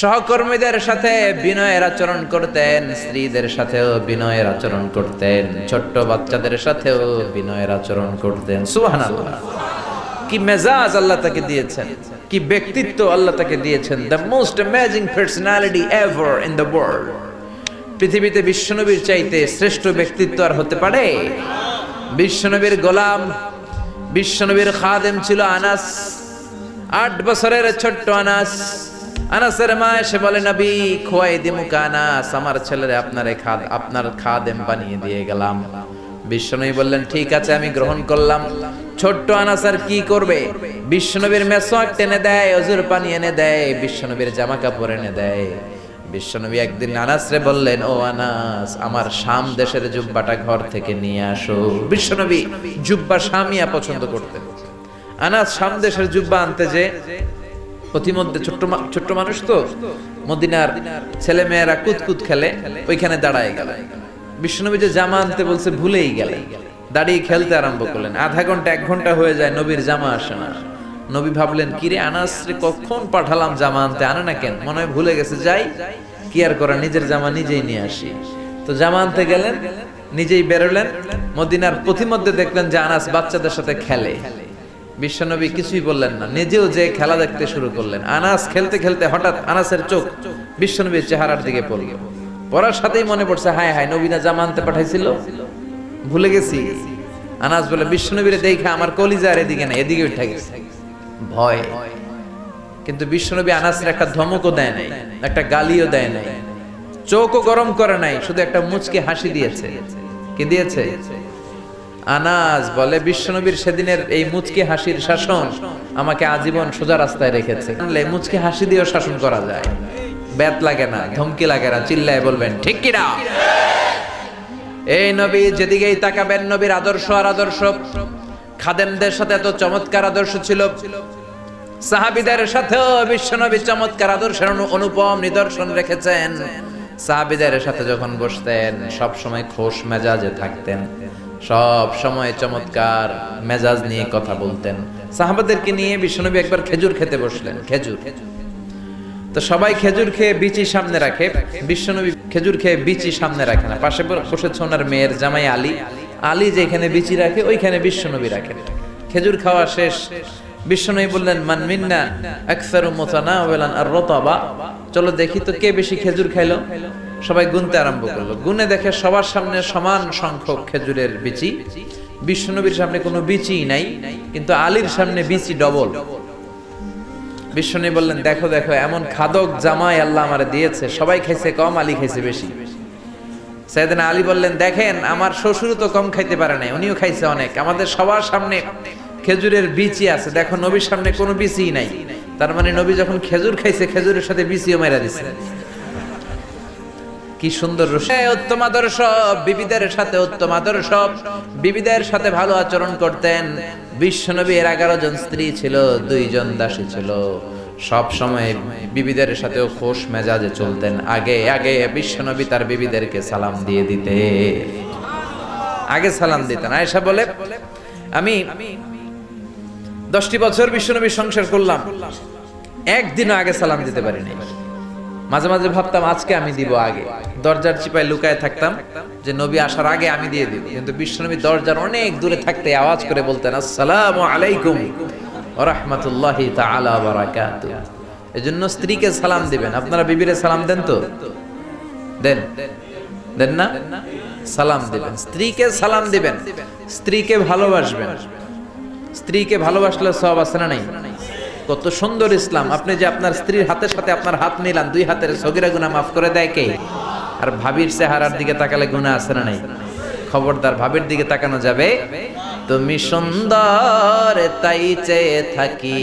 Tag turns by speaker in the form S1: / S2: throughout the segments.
S1: সহকর্মীদের সাথে বিনয়ের আচরণ করতেন, স্ত্রীদের সাথেও বিনয়ের আচরণ করতেন, ছোট্ট বাচ্চাদের সাথেও বিনয়ের আচরণ করতেন। সুবহানাল্লাহ, কি মেজাজ আল্লাহ তাকে দিয়েছেন, কি ব্যক্তিত্ব আল্লাহ তাকে দিয়েছেন। The most amazing personality ever in the world. পৃথিবীতে বিশ্বনবীর চাইতে শ্রেষ্ঠ ব্যক্তিত্ব আর হতে পারে? বিশ্বনবীর গোলাম, বিশ্বনবীর খাদেম ছিল আনাস। 8 বছরের ছোট্ট আনাস। আনাসের মা এসে বলে, নবী খোয়াই দিমুক আনাস, আমার ছেলেরে আপনার খাদেম বানিয়ে দিয়ে গেলাম। বিশ্বনবী বললেন, ঠিক আছে, আমি গ্রহণ করলাম। ছোট্ট আনাস আর কি করবে? বিশ্বনবীর মেসওয়াক টেনে দেয়, অজুর পানি এনে দেয়, বিশ্বনবীর জামা কাপড় এনে দেয়। বিশ্বনবী একদিন আনাসরে বললেন, ও আনাস, আমার শাম দেশের জুব্বাটা ঘর থেকে নিয়ে আসো। বিশ্বনবী জুব্বা শামিয়া পছন্দ করতেন। আনাস শাম দেশের জুব্বা আনতে যে প্রতিমধ্যে ছোট্ট মানুষ তো, মদিনার ছেলে মেয়েরা কুতকুত খেলে, ওইখানে দাঁড়ায় গেল। বিশ্বনবী যে জামা আনতে বলছে ভুলেই গেলেন, দাঁড়িয়ে খেলতে আরম্ভ করলেন। আধা ঘন্টা 1 ঘন্টা হয়ে যায়, নবীর জামা আসে না। নবী ভাবলেন, কিরে আনাস রে কখন পাঠালাম জামা আনতে, আনে না কেন? মনে হয় ভুলে গেছে। যাই, কি আর করা, নিজের জামা নিজেই নিয়ে আসি। তো জামা আনতে গেলেন, নিজেই বেরোলেন। মদিনার প্রতিমধ্যে দেখলেন যে আনাস বাচ্চাদের সাথে খেলে। বিশ্বনবী কিছুই বললেন না, নিজেও যে খেলা দেখতে শুরু করলেন। আনাস খেলতে খেলতে হঠাৎ আনাসের চোখ বিশ্বনবীর চেহারার দিকে পড়ল। পড়ার সাথেই মনে পড়ছে, হায় হায়, নবী না জামা আনতে পাঠাইছিল, ভুলে গেছি। আনাস বলে, বিশ্বনবীর দেখে আমার কলিজা আর এদিকে না, এদিকে উঠে গেছে ভয়। কিন্তু বিশ্বনবী আনাসের একটা ধমকও দেয় নাই, একটা গালিও দেয় নাই, চোখও গরম করে নাই, শুধু একটা মুচকি হাসি দিয়েছে। কি দিয়েছে? আনাস বলে, বিশ্বনবীর সেদিনের এই মুচকি হাসির শাসন আমাকে আজীবন সোজা রাস্তায় রেখেছে। মুচকি হাসি দিয়েও শাসন করা যায়, ব্যাত লাগে না, ধমকি লাগে না। চিল্লায় বলবেন ঠিক কি না? এই নবী যেদিকেই তাকাবেন, নবীর আদর্শ আর আদর্শ। খাদেমদের সাথে এত চমৎকার আদর্শ ছিল, সাহাবীদের সাথেও বিশ্বনবী চমৎকার আদর্শের অনুপম নিদর্শন রেখেছেন। সাহাবীদের সাথে যখন বসতেন, সব সময় খোশ মেজাজে থাকতেন, সব সময় চমৎকার মেজাজ নিয়ে কথা বলতেন। সাহাবাদেরকে নিয়ে বিশ্বনবী একবার খেজুর খেতে বসলেন। খেজুর তো সবাই খেজুর খেয়ে বিচি সামনে রাখে, বিশ্বনবী খেজুর খেয়ে বিচি সামনে রাখে না। পাশে বসেছে ওনার মেয়ের জামাই আলী। আলী যেখানে বিচি রাখে, ওইখানে বিশ্বনবী রাখেন। খেজুর খাওয়া শেষ, বিশ্বনবী বললেন, মান মিন্না আকসারু মুতানাওয়ালান আর-রতাবা, চলো দেখি তো কে বেশি খেজুর খাইলো। সবাই গুনতে আরম্ভ করলো। গুনে দেখে সবার সামনে সমান সংখ্যক খেজুরের বিচি। বিশ্বনবীর সামনে কোনো বিচিই নাই, কিন্তু আলীর সামনে বিচি ডবল। বিশ্বনবী বললেন, দেখো দেখো, এমন খাদক জামাই আল্লাহ আমারে দিয়েছে, সবাই খাইছে কম, আলী খাইছে বেশি। সাইয়েদনা আলী বললেন, দেখেন আমার শ্বশুরও তো কম খাইতে পারে নাই, উনিও খাইছে অনেক। আমাদের সবার সামনে খেজুরের বিচি আছে, দেখো নবীর সামনে কোনো বিচিই নাই। তার মানে নবী যখন খেজুর খাইছে, খেজুরের সাথে বিচিও মেরা দিছে। কি সুন্দর উত্তম আদর্শ, বিবিদের সাথে উত্তম আদর্শ, বিবিদের সাথে ভালো আচরণ করতেন। বিশ্বনবীর 11 জন স্ত্রী ছিল, 2 জন দাসী ছিল। সব সময় বিবিদের সাথেও খোশ মেজাজে চলতেন। আগে আগে বিশ্বনবী তার বিবিদেরকে সালাম দিয়ে দিতে, আগে সালাম দিতেন। আয়েশা বলে, আমি 10টি বছর বিশ্বনবীর সংসার করলাম, একদিনও আগে সালাম দিতে পারিনি। মাঝে মাঝে ভাবতাম আজকে আমি দিব আগে, দরজার চিপায় লুকায় থাকতাম যে নবী আসার আগে আমি দিয়ে দিব। কিন্তু বিশ্বনবী দরজার অনেক দূরে থাকতে আওয়াজ করে বলতেন, আসসালামু আলাইকুম ওয়া রাহমাতুল্লাহি তাআলা ওয়া বারাকাতুহু। এজন্য স্ত্রীকে সালাম দিবেন। আপনারা বিবিরে সালাম দেন তো? দেন দেন না? সালাম দিবেন, স্ত্রীকে সালাম দিবেন, স্ত্রীকে ভালোবাসবেন। স্ত্রীকে ভালোবাসলে সওয়াব আছে না নাই? কত সুন্দর ইসলাম। আপনি যে আপনার স্ত্রীর হাতের সাথে আপনার হাত মিলান, 2 হাতের সগীরা গুনাহ মাফ করে দেয় কে? আর ভাবির চেহারার দিকে তাকালে গুনাহ আছে না নাই? খবরদার, ভাবির দিকে তাকানো যাবে। তুমি সুন্দর তাই চেয়ে থাকি,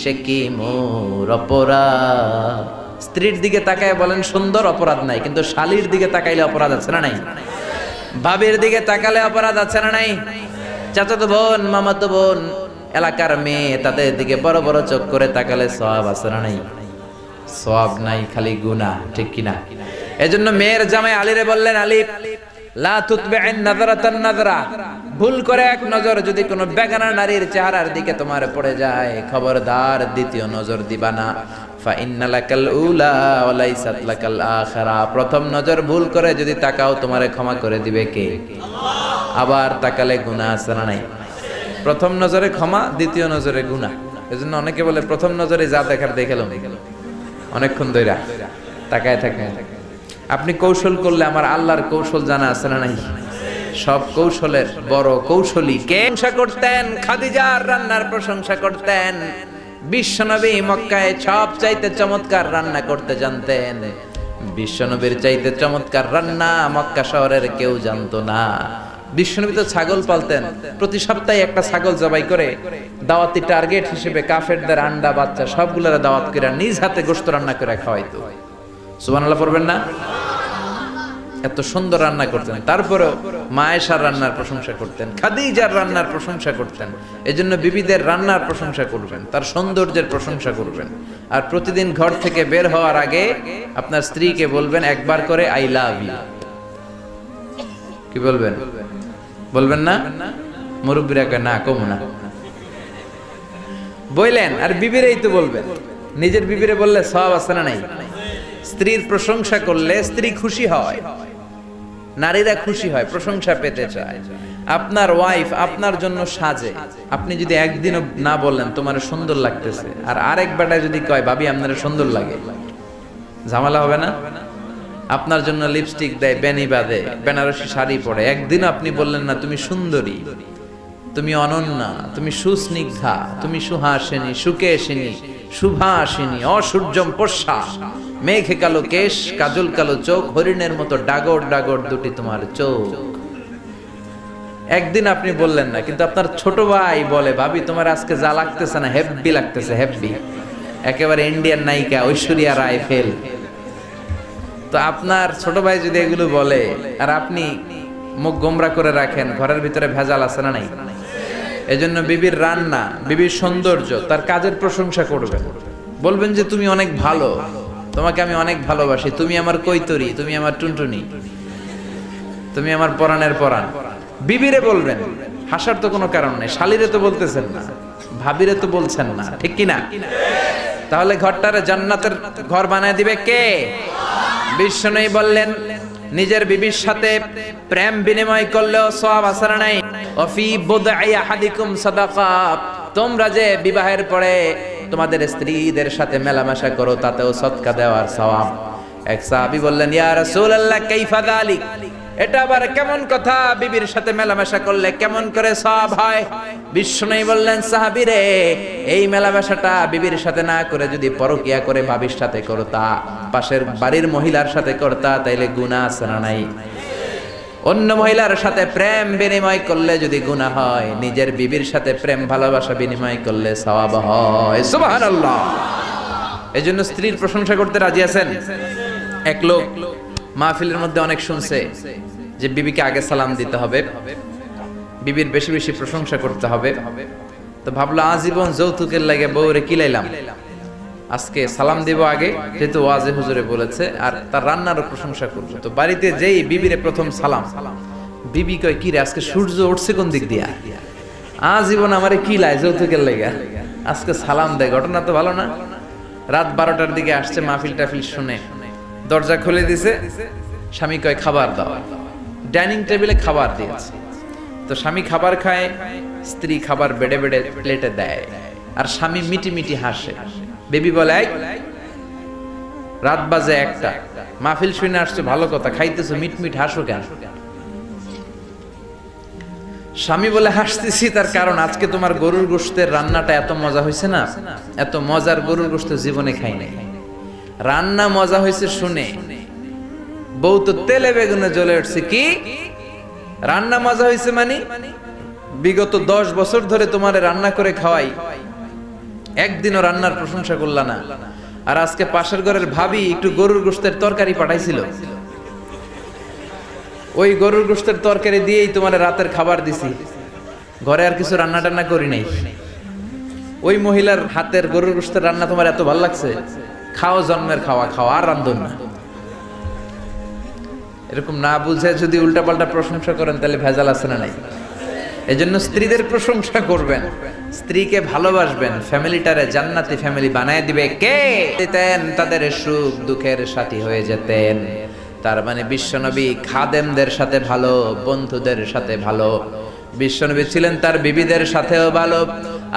S1: সে কি মোর অপরাধ। স্ত্রীর দিকে তাকায় বলেন সুন্দর, অপরাধ নাই। কিন্তু শালীর দিকে তাকাইলে অপরাধ আছে না নাই? ভাবির দিকে তাকালে অপরাধ আছে না নাই? চাচাতো বোন, মামাতো বোন, এলাকার মেয়ে, তাদের দিকে বড় বড় চোখ করে তাকালে সওয়াব আছে না নাই? সওয়াব নাই, খালি গুনাহ। ঠিক কিনা? এজন্য মেয়ের জামাই আলীরে বললেন, আলী লা তুতবি'ন নাযরাতান নাযরা, ভুল করে এক নজর যদি কোনো বেগানা নারীর চেহারার দিকে তোমার পড়ে যায়, খবরদার দ্বিতীয় নজর দিবা না। ফাইন্না লাকাল উলা ওয়া লাইসাত লাকাল আখিরা। প্রথম নজর ভুল করে যদি তাকাও, তোমারে ক্ষমা করে দিবে কে? আল্লাহ। আবার তাকালে গুনাহ আছে না নাই? প্রথম নজরে ক্ষমা, দ্বিতীয় নজরে গুনাহ। এজন্য অনেকে বলে প্রথম নজরে যা দেখার দেখেলাম, অনেকক্ষণ ধইরা তাকায় থাকে। আপনি কৌশল করলে আমার আল্লাহর কৌশল জানা আছে না নাই? সব কৌশলের বড় কৌশলী কে? প্রশংসা করতেন, খাদিজার রান্নার প্রশংসা করতেন। বিশ্বনবী মক্কায় সব চাইতে চমৎকার রান্না করতে জানতেন। বিশ্বনবীর চাইতে চমৎকার রান্না মক্কা শহরের কেউ জানতো না। বিশ্বনবী তো ছাগল পালতেন, প্রতি সপ্তাহে একটা ছাগল জবাই করে দাওয়াতি টার্গেট হিসেবে কাফেরদের আন্ডা বাচ্চা সবগুলোর দাওয়াত করে নিজ হাতে গোশত রান্না করে খাওয়াইতো। সুবহানাল্লাহ পড়বেন না? এত সুন্দর রান্না করতেন। তারপরেও মা আয়েশার রান্নার প্রশংসা করতেন, খাদিজার রান্নার প্রশংসা করতেন। এজন্য বিবিদের রান্নার প্রশংসা করবেন, তার সৌন্দর্যের প্রশংসা করবেন। আর প্রতিদিন ঘর থেকে বের হওয়ার আগে আপনার স্ত্রীকে বলবেন একবার করে আই লাভ ইউ। কি বলবেন? বলবেন না? মুরব্বীরা কয় না, কম না বললেন। আর বিবিরেই তো বলবেন, নিজের বিবিরে বললে সওয়াব আছে না নাই? স্ত্রীর প্রশংসা করলে স্ত্রী খুশি হয়, নারীরা খুশি হয়, প্রশংসা পেতে চায়। আপনার ওয়াইফ আপনার জন্য সাজে, আপনি যদি একদিনও না বললেন তোমার সুন্দর লাগতেছে, আর আরেক বেটা যদি কয় ভাবি আপনার সুন্দর লাগে, ঝামেলা হবে না? আপনার জন্য লিপস্টিক দেয়, বেনি বাঁধে, বেনারসি শাড়ি পরে, একদিন আপনি বললেন না তুমি সুন্দরী, তুমি অনন্যা, তুমি সুস্নিগ্ধা, তুমি সুহাসিনী, সুকেশিনী, সুভাসিনী, অসূর্যম পোষা, মেঘে কালো কেশ, কাজল কালো চোখ, হরিণের মতো ডাগর ডাগর দুটি তোমার চোখ। একদিন আপনি বললেন না, কিন্তু আপনার ছোট ভাই বলে ভাবি তোমার আজকে যা লাগতেছে না, হেব্বি লাগতেছে, হেব্বি, একেবারে ইন্ডিয়ান নায়িকা ঐশ্বরিয়া রায় ফেল। তো আপনার ছোট ভাই যদি এগুলো বলে আর আপনি মুখ গোমরা করে রাখেন, ঘরের ভিতরে ভেজাল আছে না নাই? এজন্য বিবির রান্না, বিবির সৌন্দর্য, তার কাজের প্রশংসা করবেন, বলবেন যে তুমি অনেক ভালো, তোমাকে আমি অনেক ভালোবাসি, তুমি আমার কৈতরি, তুমি আমার টুনটুনি, তুমি আমার পরাণের পরাণ। বিবিরে বলবেন, হাসার তো কোনো কারণ নেই। শালিরে তো বলতেছেন না, ভাবিরে তো বলছেন না, ঠিক কি না? তাহলে ঘরটারে জান্নাতের ঘর বানায় দিবে কে? বিশ্বনবী বললেন নিজের বিবির সাথে প্রেম বিনিময় করলেও সওয়াব আছে না নাই? ওয়াফি বুদআই আহাদিকুম সাদাকা। তোমরা যে বিবাহের পরে তোমাদের স্ত্রীদের সাথে মেলামেশা করো, তাতেও সদকা দেওয়ার সওয়াব। এক সাহাবী বললেন ইয়া রাসূলুল্লাহ কাইফা যালিক? এটা আবার কেমন কথা, বিবির সাথে মেলামেশা করলে কেমন করে সওয়াব হয়? বিশ্বনবী বললেন সাহাবীরে, এই মেলামেশাটা বিবির সাথে না করে যদি পরকিয়া করে ভাবির সাথে করতা, পাশের বাড়ির মহিলার সাথে করতা, তাইলে গুনাহ আছে না নাই? অন্য মহিলার সাথে প্রেম বিনিময় করলে যদি গুনাহ হয়, নিজের বিবির সাথে প্রেম ভালোবাসা বিনিময় করলে সওয়াব হয়। সুবহানাল্লাহ। এজন্য স্ত্রীর প্রশংসা করতে রাজি আছেন? এক লোক মাহফিলের মধ্যে অনেক শুনছে যে বিবিকে আগে সালাম দিতে হবে, বিবির বেশি বেশি প্রশংসা করতে হবে। তো ভাবলো আজীবন যৌতুকের লাগে বউরে কিলাইলাম, আজকে সালাম দিব আগে, যেহেতু ওয়াজে হুজুরে বলেছে, আর তার রান্নারও প্রশংসা করবো। তো বাড়িতে যেই বিবিরে প্রথম সালাম, বিবি কয় কি রে আজকে সূর্য উঠছে কোন দিক দিয়া? আজীবন আমারে কিলায় যৌতুকের লাগে, আজকে সালাম দেয়, ঘটনা তো ভালো না। রাত 12টার দিকে আসছে, মাহফিল টাফিল শুনে দরজা খুলে দিছে। স্বামী কয় খাবার দাও, ডাইনিং টেবিলে খাবার দিয়েছে। তো স্বামী খাবার খায়, স্ত্রী খাবার বেড়ে বেড়ে প্লেটে দেয়, আর স্বামী মিটি মিটি হাসে। বেবি বলে রাত বাজে 1টা, মাহফিল শুনে আসছো ভালো কথা, খাইতেছো মিটমিট হাসো কেন? স্বামী বলে হাসতেছি তার কারণ আজকে তোমার গরুর গোশতের রান্নাটা এত মজা হয়েছে না, এত মজার গরুর গোশত জীবনে খাই নাই। রান্না মজা হয়েছে শুনে বউ তো তেলে বেগুনে জ্বলে উঠছে। কি রান্না মজা হয়েছে মানে? বিগত 10 বছর ধরে তোমারে রান্না করে খাওয়াই, একদিনও রান্নার প্রশংসা করলা না। আর আজকে পাশের ঘরের ভাবি একটু গরুর গোশতের তরকারি পাঠাইছিল, ওই গরুর গোশতের তরকারি দিয়েই তোমার রাতের খাবার দিছি, ঘরে আর কিছু রান্না টান্না করি নাই। ওই মহিলার হাতের গরুর গোশতের রান্না তোমার এত ভালো লাগছে, খাও, জন্মের খাওয়া খাও, আর রান্ধন না। এরকম না বুঝে যদি উল্টাপাল্টা প্রশংসা করেন তাহলে ভেজাল আছে না নাই? এজন্য স্ত্রীদের প্রশংসা করবেন, স্ত্রীকে ভালোবাসবেন, ফ্যামিলিটারে জান্নাতি ফ্যামিলি বানায় দিবে কে? দিতেন তাদের সুখ দুঃখের সাথী হয়ে যেতেন। তার মানে বিশ্বনবী খাদেমদের সাথে ভালো, বন্ধুদের সাথে ভালো। বিশ্বনবী ছিলেন তার বিবিদের সাথেও ভালো।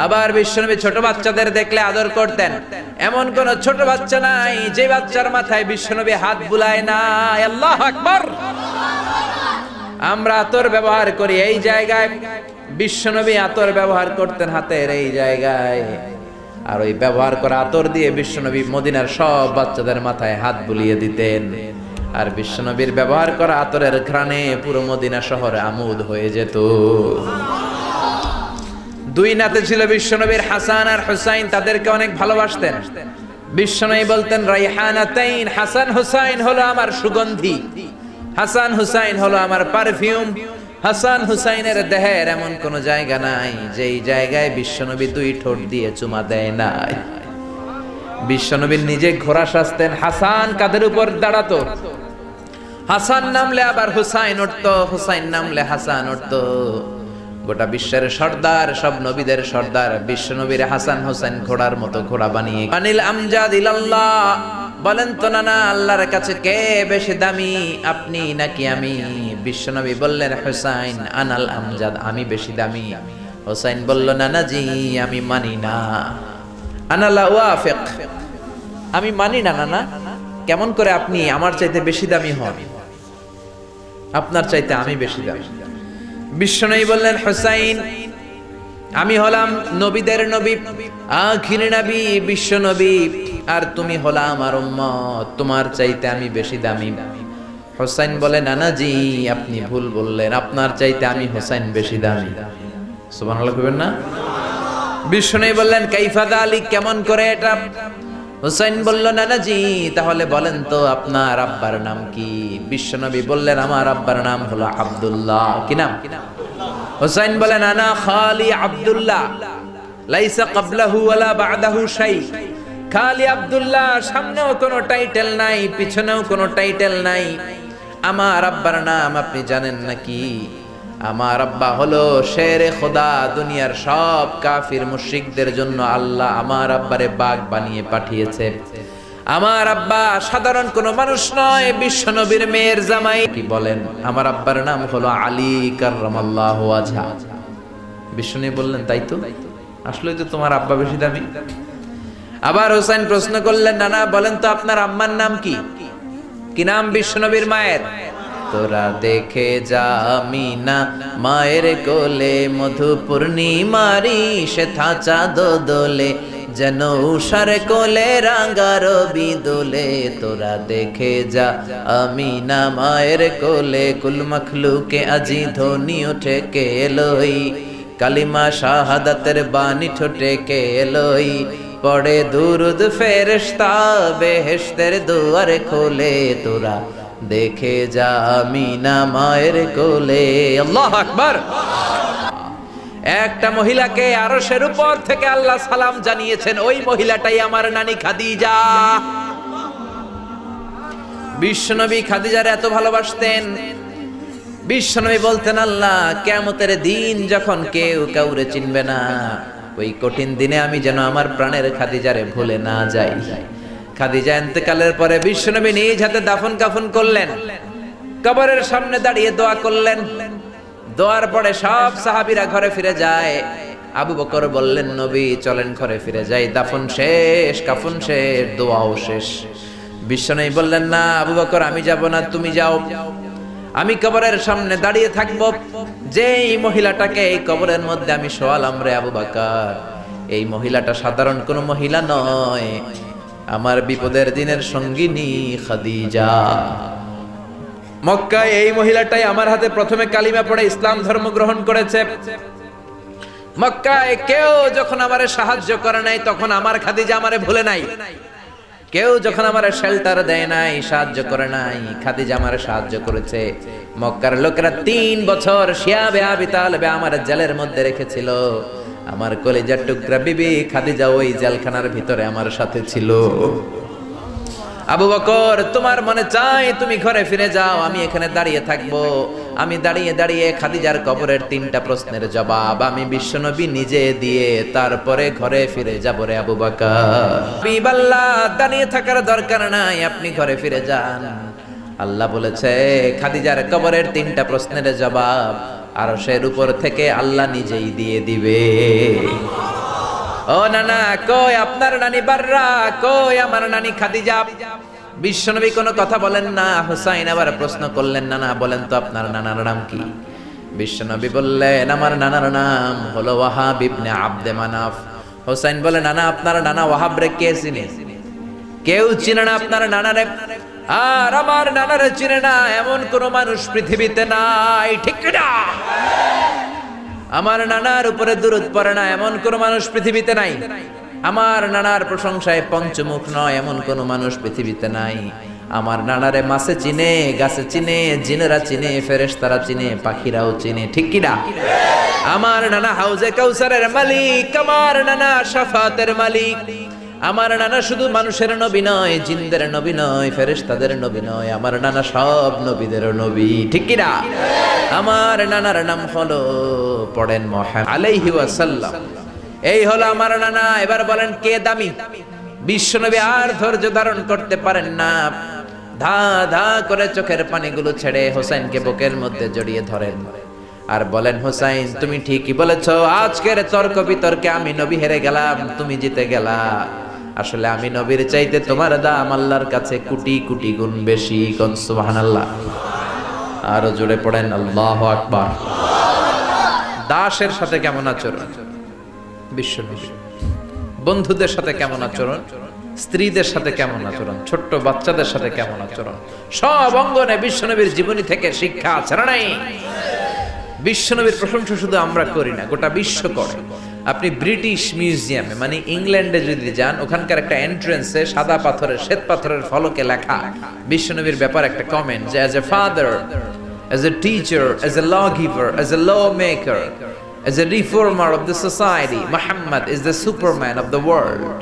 S1: আবার বিশ্বনবী ছোট বাচ্চাদের দেখলে আদর করতেন। এমন কোন ছোট বাচ্চা নাই যে বাচ্চার মাথায় বিশ্বনবী হাত বুলায় না। আল্লাহু আকবার। আমরা আতর ব্যবহার করি এই জায়গায়, বিশ্বনবী আতর ব্যবহার করতেন হাতের এই জায়গায়, আর ওই ব্যবহার করা আতর দিয়ে বিশ্বনবী মদিনার সব বাচ্চাদের মাথায় হাত বুলিয়ে দিতেন। আর বিশ্বনবীর ব্যবহার করা আতরের ঘ্রাণে পুরো মদিনা শহরে আমোদ হয়ে যেত। দুই নাতি ছিল বিশ্বনবীর, হাসান আর হুসাইন, তাদেরকে অনেক ভালোবাসতেন। বিশ্বনবী বলতেন রাইহানাতাইন, হাসান হুসাইন হলো আমার সুগন্ধি, হাসান হুসাইন হলো আমার পারফিউম। হাসান হুসাইনের দেহের এমন কোন জায়গা নাই যেই জায়গায় বিশ্বনবী দুই ঠোঁট দিয়ে চুমা দেয় নাই। বিশ্বনবী নিজে ঘোড়া সাজতেন, হাসান কাঁধের উপর দাঁড়াতো, হাসান নামলে আবার হুসাইন উঠতো, হুসাইন নামলে হাসান উঠতো। গোটা বিশ্বের সর্দার, সব নবীদের সর্দার বিশ্বনবীর হাসান হুসাইন ঘোড়ার মতো ঘোড়া বানিয়ে। আনিল আমজাদ ইলাল্লাহ, বলেন তো না আল্লাহর কাছে কে বেশি দামি, আপনি নাকি আমি? বিশ্বনবী বললেন হুসাইন, আনাল আমজাদ, আমি বেশি দামি। হুসাইন বলল না জি, আমি মানি না। আনালা ওয়াফিক, আমি মানি না। না, কেমন করে আপনি আমার চাইতে বেশি দামি হন? আপনার চাইতে আমি বেশি দামি। বিশ্বনবী বললেন হুসাইন, আমি হলাম নবীদের নবী, আখির নবী বিশ্বনবী, আর তুমি হলা আমার উম্মত, তোমার চাইতে আমি বেশি দামি। হুসাইন বলে না জি, আপনি ভুল বললেন, আপনার চাইতে আমি হুসাইন বেশি দামি। সুবহানাল্লাহ কইবেন না? বিশ্বনবী বললেন কাইফা যালিক, কেমন করে এটা? হুসাইন বলল না জি, তাহলে বলেন তো আপনার আব্বার নাম কি? বিশ্বনবী বললেন আমার আব্বার নাম হলো আব্দুল্লাহ। কি নাম? হুসাইন বলেন আনা খালি আব্দুল্লাহ, লাইসা ক্বাবলাহু ওয়ালা বা'দাহু শাই। খালি আব্দুল্লাহ, সামনেও কোনো টাইটেল নাই, পিছনেও কোনো টাইটেল নাই। আমার আব্বার নাম আপনি জানেন নাকি? আমার আব্বা হলো শেরে খোদা, দুনিয়ার সব কাফির মুশরিকদের জন্য আল্লাহ আমার আব্বারে বাগ বানিয়ে পাঠিয়েছে। আমার আব্বা সাধারণ কোনো মানুষ নয়, বিশ্বনবীর মেয়ের জামাই। কি বলেন? আমার আব্বার নাম হলো আলী কাররামাল্লাহু ওয়াজহা। বিশ্বনবী বললেন তাই তো, আসলে তো তোমার আব্বা বেশি দামি। আবার হুসাইন প্রশ্ন করলেন না, বলেন তো আপনার আম্মার নাম কি? কি নাম বিশ্বনবীর মায়ের? তোরা দেখে যা আমিনা মায়ের কোলে, মধু পূর্ণিমারি সেথা চাঁদ দোলে, যেন উষার কোলে রাঙা রবি দোলে। তোরা দেখে যা আমিনা মায়ের কোলে, কুল মখলুকে আজি ধ্বনি ওঠে কে এলোই, কালিমা শাহাদাতের বাণী ঠোঁটে কে এলোই, পড়ে দুরুদ ফেরেশতা বেহেশতের দুয়ার খোলে। তোরা দেখে যা আমিনা মায়ের কোলে। আল্লাহু আকবার। একটা মহিলাকে আরশের উপর থেকে আল্লাহ সালাম জানিয়েছেন, ওই মহিলাটাই আমার নানি খাদিজা। বিশ্বনবী খাদিজার এত ভালোবাসতেন, বিশ্বনবী বলতেন আল্লাহ কিয়ামতের দিন যখন কেউ কাউরে চিনবে না, ওই কঠিন দিনে আমি যেন আমার প্রাণের খাদিজারে ভুলে না যাই। খাদিজা ইন্তেকালের পরে বিশ্বনবী নিজ হাতে দাফন কাফন করলেন, কবরের সামনে দাঁড়িয়ে দোয়া করলেন। দোয়ার পরে সব সাহাবীরা ঘরে ফিরে যায়। আবু বকর বললেন নবী চলেন ঘরে ফিরে যাই, দাফন শেষ, কাফন শেষ, দোয়াও শেষ। বিশ্বনবী বললেন না আবু বকর, আমি যাব না, তুমি যাও, আমি কবরের সামনে দাঁড়িয়ে থাকবো। যেই মহিলাটাকে এই কবরের মধ্যে আমি শোয়ালাম রে আবু বকর, এই মহিলাটা সাধারণ কোনো মহিলা নয়, আমার বিপদের দিনের সঙ্গিনী খাদিজা। মক্কায় এই মহিলাটাই আমার হাতে প্রথমে কালিমা পড়ে ইসলাম ধর্ম গ্রহণ করেছে। মক্কায় কেউ যখন আমারে সাহায্য করে নাই, তখন আমার খাদিজা আমারে ভুলে নাই। কেউ যখন আমারে শেল্টার দেয় নাই, সাহায্য করে নাই, খাদিজা আমারে সাহায্য করেছে। মক্কার লোকেরা 3 বছর শিয়াবে আবি তালেবে আমার জেলের মধ্যে রেখেছিল। আমার কলিজার টুকরা বিবি খাদিজা ওই জেলখানার ভিতরে আমার সাথে ছিল। আবু বকর, তোমার মনে চাই তুমি ঘরে ফিরে যাও, আমি এখানে দাঁড়িয়ে থাকবো। আমি দাঁড়িয়ে দাঁড়িয়ে খাদিজার কবরের 3টা প্রশ্নের জবাব আমি বিশ্বনবী নিজে দিয়ে তারপরে ঘরে ফিরে যাব রে আবু বকর। হাবিবাল্লাহ, দাঁড়িয়ে থাকার দরকার নাই, আপনি ঘরে ফিরে যান। আল্লাহ বলেছে খাদিজার কবরের 3টা প্রশ্নের জবাব আরশের উপর থেকে আল্লাহ নিজেই দিয়ে দিবে। ও নানা, কই আপনার নানি বাররা, কই আমার নানি খাদিজা? বিশ্বনবী কোনো কথা বলেন না। হুসাইন আবার প্রশ্ন করলেন, নানা বলেন তো আপনার নানার নাম কি? বিশ্বনবী বললেন, আমার নানার নাম হলো ওয়াহাব ইবনে আব্দে মানাফ। হুসাইন বলে, নানা আপনার নানা ওয়াহাব রে কে চিনে? কেউ চিনে না আপনার নানারে। আর আমার নানারে চিনে না এমন কোন মানুষ পৃথিবীতে নাই, ঠিক না? আমার নানার উপরে দুরূদ পড়ে না এমন কোন মানুষ পৃথিবীতে নাই। আমার নানার প্রশংসায় পঞ্চমুখ নয় এমন কোন মানুষ পৃথিবীতে নাই। আমার নানারে মাছে চিনে, গাছে চিনে, জিনেরা চিনে, ফেরেশতারা চিনে, পাখিরাও চিনে, ঠিক কি না? আমার নানা হাউজে কাউসারের মালিক, আমার নানা শাফাতের মালিক। আমার নানা শুধু মানুষের নবী নয়, জিনদের নবী নয়, ফেরেশতাদের নবী নয়, আমার নানা সব নবীদের নবী, ঠিক কি না? আমার নানার নাম হলো, পড়েন মুহাম্মদ আলাইহি ওয়াসাল্লাম। এই হলো আমার নানা। এবার বলেন কে দামি? বিশ্বনবী আর ধৈর্য ধারণ করতে পারেন না, ধা ধা করে চোখের পানিগুলো ছেড়ে হোসেনকে বুকের মধ্যে জড়িয়ে ধরেন আর বলেন, হোসেন তুমি ঠিকই বলেছো, আজকের তর্ক বিতর্কে আমি নবী হেরে গেলাম, তুমি জিতে গেলা। আসলে আমি নবীর চাইতে তোমার দাম আল্লাহর কাছে কোটি কোটি গুণ বেশি। কোন সুবহানাল্লাহ। আরো জোরে পড়েন আল্লাহু আকবার। দাসের সাথে কেমন আচরণ বিশ্বনবী, বন্ধুদের সাথে কেমন আচরণ, স্ত্রীদের সাথে কেমন আচরণ, ছোট্ট বাচ্চাদের সাথে কেমন আচরণ, সব অঙ্গনে বিশ্বনবীর জীবনী থেকে শিক্ষা আছে না নাই? বিশ্বনবীর প্রশংসা শুধু আমরা করি না, গোটা বিশ্ব করে। আপনি ব্রিটিশ মিউজিয়ামে মানে ইংল্যান্ডে যদি যান, ওখানকার একটা এন্ট্রেন্সে সাদা পাথরের, শ্বেত পাথরের ফলকে লেখা বিশ্বনবীর ব্যাপারে একটা কমেন্ট যে as a father, as a teacher, as a lawgiver, as a lawmaker, as a reformer of the society, Muhammad is the Superman of the world.